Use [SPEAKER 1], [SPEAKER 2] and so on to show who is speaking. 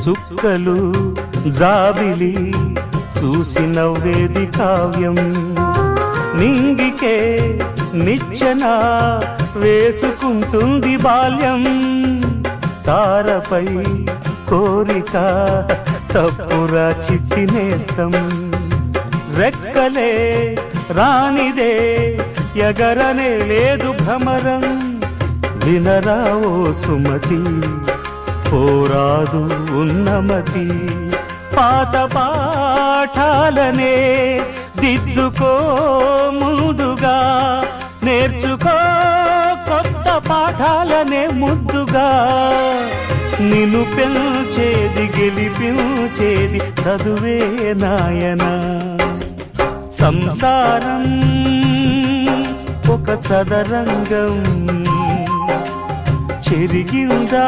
[SPEAKER 1] చుక్కలు జాబిలి చూసి నవ్వేది కావ్యం నింగికే నిచ్చెన వేసుకుంటుంది బాల్యం తారపై కోరిక తప్పురా చిట్టినేస్తం రెక్కలే రానిదే ఎగరనే లేదు భ్రమరం వినరా ఓ సుమతి పోరాదు ఉన్నమతి పాత పాఠాలనే దిద్దుకో ముందుగా నేర్చుకో కొత్త పాఠాలనే ముద్దుగా నిన్ను పెంచేది గెలిపించేది చదువే నాయన సంసారం ఒక సదరంగం చెరిగిందా